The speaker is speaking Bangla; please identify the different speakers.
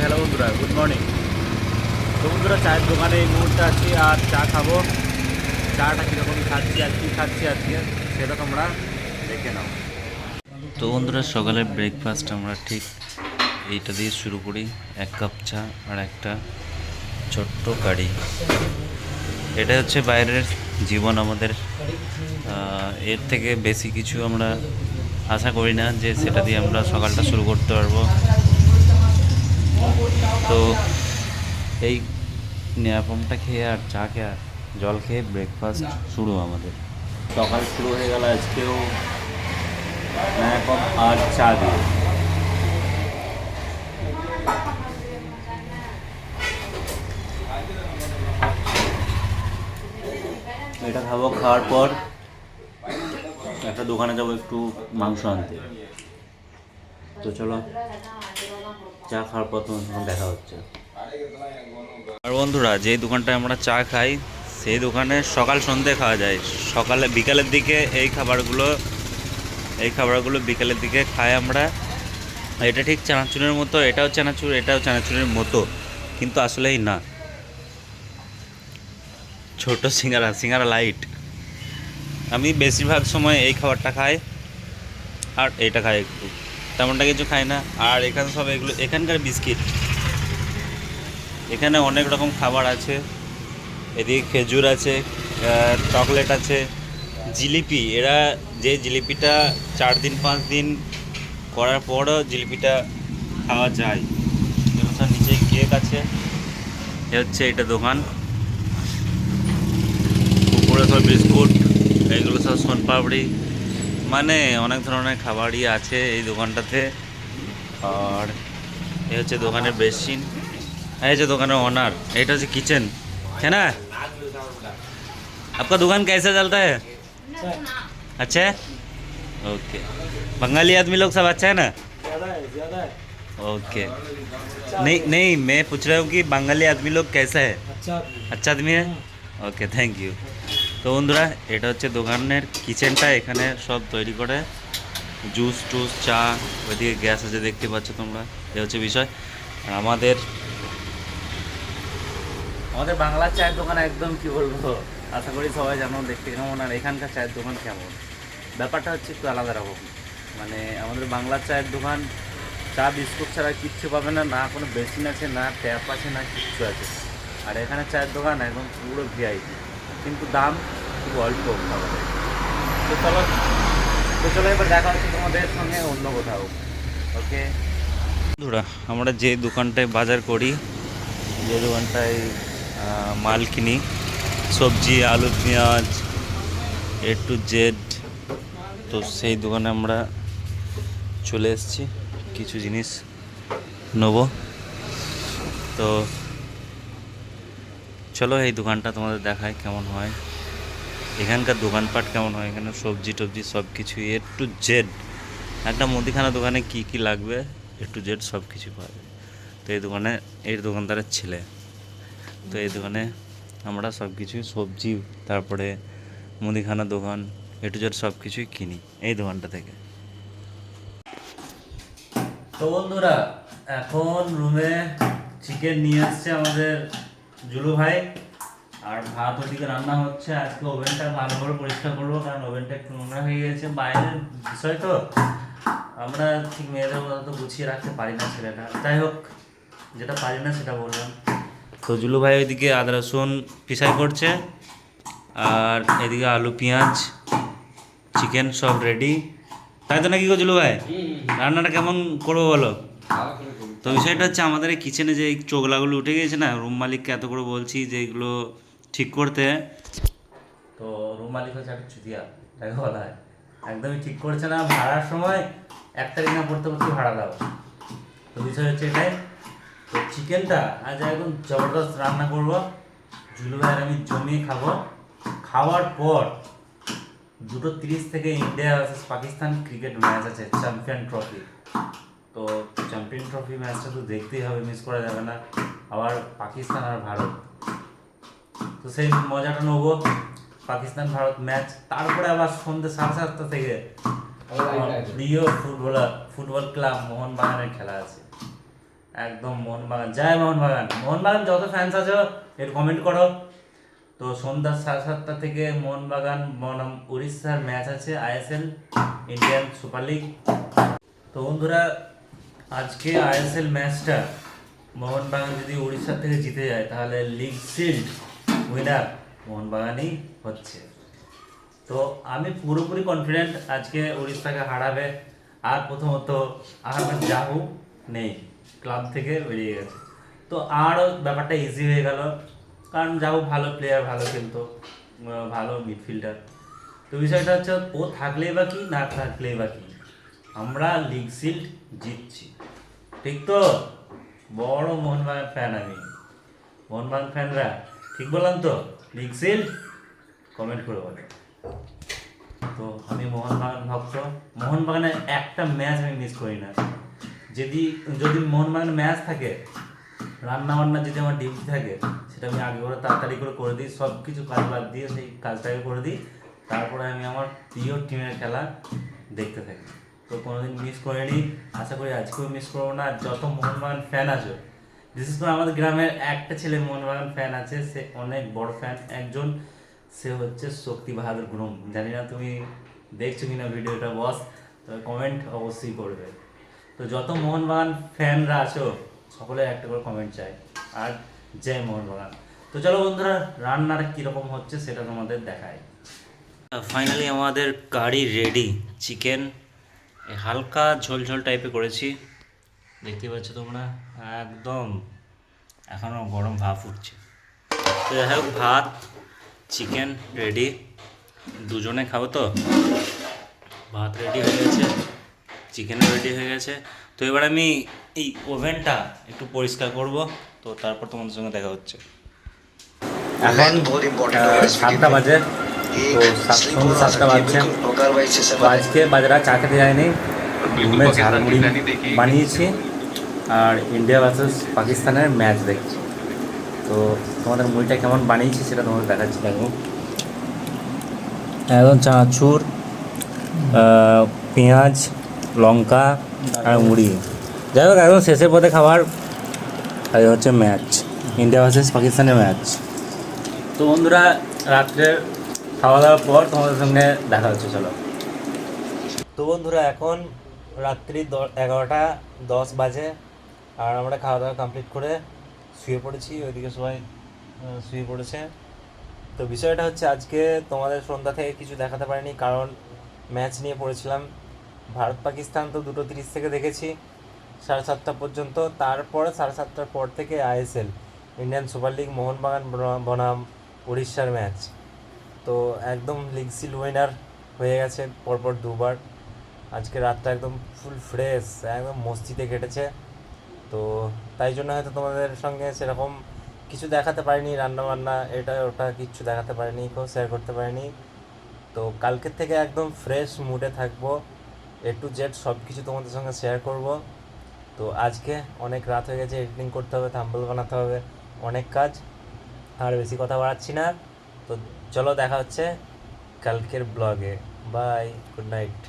Speaker 1: হ্যালো বন্ধুরা, গুড মর্নিং। তো বন্ধুরা, চায়ের দোকানে এই মুহূর্তে আছি আর চা খাবো। চাটা কীরকম খাচ্ছি আর কী খাচ্ছি আজকে সেটা তোমরা দেখে নাও।
Speaker 2: তো বন্ধুরা, সকালের ব্রেকফাস্ট আমরা ঠিক এইটা দিয়ে শুরু করি। 1 কাপ চা আর একটা ছোট্ট কারি। এটা হচ্ছে বাইরের জীবন আমাদের। এর থেকে বেশি কিছু আমরা আশা করি না যে সেটা দিয়ে আমরা সকালটা শুরু করতে পারবো। তো এই ন্যাপমটা খেয়ে আর চা খেয়ে আর জল খেয়ে ব্রেকফাস্ট শুরু আমাদের।
Speaker 1: সকাল শুরু হয়ে গেল আজকেও ন্যাপম আর চা দিয়ে। এটা খাবো, খাওয়ার পর একটা দোকানে যাবো একটু মাংস আনতে। তো চলো, চা খাওয়ার পর তোমার সঙ্গে দেখা হচ্ছে।
Speaker 2: আর বন্ধুরা, যেই দোকানটায় আমরা চা খাই সেই দোকানে সকাল সন্ধ্যে খাওয়া যায়। সকালে বিকালের দিকে এই খাবারগুলো বিকালের দিকে খাই আমরা। এটা ঠিক চানাচুরের মতো, এটাও চানাচুর, এটাও চানাচুরের মতো, কিন্তু আসলেই না। ছোট সিঙ্গারা, সিঙ্গারা লাইট। আমি বেশিরভাগ সময় এই খাবারটা খাই আর এইটা খাই, একটু তেমনটা কিছু খাই না। আর এখানে সব এগুলো এখানকার বিস্কিট। এখানে অনেক রকম খাবার আছে। এদিকে খেজুর আছে, চকলেট আছে, জিলিপি। এরা যে জিলিপিটা 4 দিন 5 দিন করার পরও জিলিপিটা খাওয়া যায়। যেমন স্যার নিচে কেক আছে। এ হচ্ছে এটা দোকান। উপরে সব বিস্কুট, এইগুলো সব সোনপাপড়ি, মানে অনেক ধরনের খাবারই আছে এই দোকানটাতে। আর এই হচ্ছে দোকানের বেসিন, এই হচ্ছে দোকানের ওনার। এটা হচ্ছে কিচেন। है ना? आपका दुकान कैसे चलता है? अच्छा है, ओके। बंगाली आदमी लोग सब अच्छा है ना?
Speaker 1: ज़्यादा है।
Speaker 2: ओके। नहीं नहीं, मैं पूछ रहा हूँ कि बंगाली आदमी लोग कैसा है? अच्छा आदमी है, ওকে, থ্যাংক ইউ। তো বন্ধুরা, এটা হচ্ছে দোকানের কিচেনটা। এখানে সব তৈরি করে জুস টুস, চা। ওইদিকে গ্যাস আছে, দেখতে পাচ্ছ তোমরা। এ হচ্ছে বিষয়। আর আমাদের
Speaker 1: বাংলার চায়ের দোকান একদম কি বলবো, আশা করি সবাই জানো দেখতে কেমন আর এখানকার চায়ের দোকান কেমন। ব্যাপারটা হচ্ছে একটু আলাদা রকম। মানে আমাদের বাংলার চায়ের দোকান চা বিস্কুট ছাড়া কিচ্ছু পাবে না, না কোনো বেসিন আছে, না ট্যাপ আছে, না কিচ্ছু আছে। আর এখানে চায়ের দোকান একদম পুরো ভিআইপি, কিন্তু দাম খুব অল্প খাবারের। তো চলো, এবার দেখা হচ্ছে তোমাদের সঙ্গে অন্য কোথাও। ওকে
Speaker 2: বন্ধুরা, আমরা যে দোকানটায় বাজার করি, যে দোকানটায় মাল কিনি, সবজি, আলু, পেঁয়াজ, A to Z, তো সেই দোকানে আমরা চলে এসেছি কিছু জিনিস নেব। তো চলো এই দোকানটা তোমাদের দেখায় কেমন হয়, এখানকার দোকানপাট কেমন হয়। এখানে সবজি টবজি সব কিছু A to Z। একটা মুদিখানা দোকানে কি কি লাগবে A to Z সব কিছু পাওয়া যায়। তো এই দোকানদারের ছেলে। তো এই দোকানে আমরা সব কিছুই, সবজি, তারপরে মুদিখানা দোকান, A to Z সব কিছুই কিনি এই দোকানটা থেকে।
Speaker 1: তো বন্ধুরা, এখন রুমে চিকেন নিয়ে আসছে আমাদের জুলু ভাই, আর ভাত ওদিকে রান্না হচ্ছে। আজকে ওভেনটা ভালো করে পরিষ্কার করবো, কারণ ওভেনটা একটু নোংরা হয়ে গেছে। বাইরের বিষয় তো, আমরা ঠিক মেয়েদের মতো তো গুছিয়ে রাখতে পারি না ছেলেটা। যাই হোক, যেটা পারি না সেটা বললাম।
Speaker 2: তো জুলু ভাই ওইদিকে আদা রসুন পিসাই করছে, আর এদিকে আলু পেঁয়াজ চিকেন সব রেডি, তাই তো নাকি গো জুলু ভাই? রান্নাটা কেমন করবো বলো? তো বিষয়টা হচ্ছে, আমাদের এই কিচেনে যে এই চোগলাগুলো উঠে গিয়েছে না, রুম মালিককে এত করে বলছি যে এগুলো ঠিক করতে।
Speaker 1: তো রুম মালিক হচ্ছে একটা চুতিয়া, তাই বলা হয়। একদমই ঠিক করছে না। ভাড়ার সময় 1 তারিখ না পড়তে পড়তে ভাড়া দাও। তো বিষয় হচ্ছে এটাই। তো চিকেনটা আজ একদম জবরদস্ত রান্না করবো, জুলু ভাই আর আমি জমিয়ে খাবো। খাওয়ার পর 2:30 থেকে India versus Pakistan cricket match আছে, চ্যাম্পিয়ন ট্রফি। তো চ্যাম্পিয়ন ট্রফি ম্যাচটা তো দেখতেই হবে, মিস করা যাবে না। আবার পাকিস্তান আর ভারত, তো সেই মজাটা নেবো। পাকিস্তান ভারত ম্যাচ, তারপরে আবার সন্ধ্যে 7:30 থেকে প্রিয় ফুটবল ক্লাব মোহনবাগানের খেলা আছে। একদম মোহনবাগান, জয় মোহনবাগান। মোহনবাগান যত ফ্যান্স আছো একটু কমেন্ট করো। তো সন্ধ্যা 7:30 থেকে মোহনবাগান বনাম উড়িষ্যার ম্যাচ আছে, আইএসএল ইন্ডিয়ান সুপার লিগ। তো বন্ধুরা, আজকে আইএসএল ম্যাচটা মোহনবাগান যদি উড়িষ্যার থেকে জিতে যায় তাহলে লিগ শিল্ড উইনার মোহনবাগানই হচ্ছে। তো আমি পুরোপুরি কনফিডেন্ট আজকে উড়িষ্যাকে হারাবে। আর প্রথমত আহমেদ জাহু নেই, ক্লাব থেকে বেরিয়ে গেছে, তো আরও ব্যাপারটা ইজি হয়ে গেল। কারণ জাহু ভালো প্লেয়ার, ভালো খেলতো, ভালো মিডফিল্ডার। তো বিষয়টা হচ্ছে ও থাকলেই বা কি, না থাকলেই বা কি, আমরা লিগ শিল্ড জিতছি, ঠিক তো? বড় মোহনবাগান ফ্যান আমি। মোহনবাগান ফ্যানরা ঠিক বললাম তো? লিগ শিল্ড কমেন্ট করে বলো। তো আমি মোহনবাগান ভক্ত। মোহনবাগানের একটা ম্যাচ আমি মিস করি না। যদি যদি মোহনবাগানের ম্যাচ থাকে, রান্না বান্না যদি আমার ডিউটি থাকে, সেটা আমি আগে করে তাড়াতাড়ি করে দিই, সব কিছু কাজ বাদ দিয়ে সেই কাজটাকে করে দিই। তারপরে আমি আমার প্রিয় টিমের খেলা দেখতে থাকি। তো কোনোদিন মিস করিনি, আশা করি আজকেও মিস করবো না। যত মোহনবাগান ফ্যান আছো, বিশেষ করে আমাদের গ্রামের একটা ছেলে মোহনবাগান ফ্যান আছে, সে অনেক বড় ফ্যান একজন, সে হচ্ছে শক্তি বাহাদুর গ্রুম। জানি না তুমি দেখছো কিনা ভিডিওটা বস, তবে কমেন্ট অবশ্যই করবে। তো যত মোহনবাগান ফ্যানরা আছো সকলে একটা করে কমেন্ট চাই, আর জয় মোহনবাগান। তো চলো বন্ধুরা, রান্নাটা কীরকম হচ্ছে সেটা তোমাদের দেখায়।
Speaker 2: ফাইনালি আমাদের কারি রেডি। চিকেন হালকা ঝোল ঝোল টাইপের করেছি, দেখতে পাচ্ছ তোমরা, একদম এখনও গরম ভাব উঠছে। তো যাই হোক, ভাত চিকেন রেডি, দুজনে খাবো তো। ভাত রেডি হয়ে গেছে, চিকেনও রেডি হয়ে গেছে। তো এবার আমি এই ওভেনটা একটু পরিষ্কার করব, তো তারপর তোমাদের সঙ্গে দেখা হচ্ছে।
Speaker 1: এখন 7টা বাজে, তো সন্ধ্যে 7টা বাজছে। তো আজকে বাজারে চা খেতে যায়নি, রুমে ঝালমুড়ি বানিয়েছি আর ইন্ডিয়া ভার্সেস পাকিস্তানের ম্যাচ দেখছি। তো তোমাদের মুড়িটা কেমন বানিয়েছি সেটা তোমাদের দেখাচ্ছি। দেখো, একদম চানাচুর, পেঁয়াজ, লঙ্কা আর মুড়ি। যাই হোক, একদম শেষের পথে খাবার। আর হচ্ছে ম্যাচ, ইন্ডিয়া ভার্সেস পাকিস্তানের ম্যাচ। তো বন্ধুরা, রাত্রের খাওয়া দাওয়ার পর তোমাদের সঙ্গে দেখা হচ্ছে, চলো। তো বন্ধুরা, এখন রাত্রি 11:10 বাজে, আর আমরা খাওয়া দাওয়া কমপ্লিট করে শুয়ে পড়েছি। ওইদিকে সবাই শুয়ে পড়েছে। তো বিষয়টা হচ্ছে, আজকে তোমাদের সন্ধ্যা থেকে কিছু দেখাতে পারিনি, কারণ ম্যাচ নিয়ে পড়েছিলাম। ভারত পাকিস্তান তো 2:30 থেকে দেখেছি 7:30 পর্যন্ত। তারপরে 7:30 পর থেকে ISL Indian super league Mohun Bagan বনাম উড়িষ্যার ম্যাচ। তো একদম লিগ সিল উইনার হয়ে গেছে পরপর দুবার। আজকে রাতটা একদম ফুল ফ্রেশ, একদম মস্তিতে কেটেছে। তো তাই জন্য হয়তো তোমাদের সঙ্গে সেরকম কিছু দেখাতে পারিনি, রান্নাবান্না এটা ওটা কিচ্ছু দেখাতে পারিনি, কেউ শেয়ার করতে পারিনি। তো কালকের থেকে একদম ফ্রেশ মুডে থাকবো, এ টু জেড সব কিছু তোমাদের সঙ্গে শেয়ার করব। তো আজকে অনেক রাত হয়ে গেছে, এডিটিং করতে হবে, থাম্বনেল বানাতে হবে, অনেক কাজ। আর বেশি কথা বাড়াচ্ছি না। তো চলো, দেখা হচ্ছে কালকের ব্লগে। Bye, good night.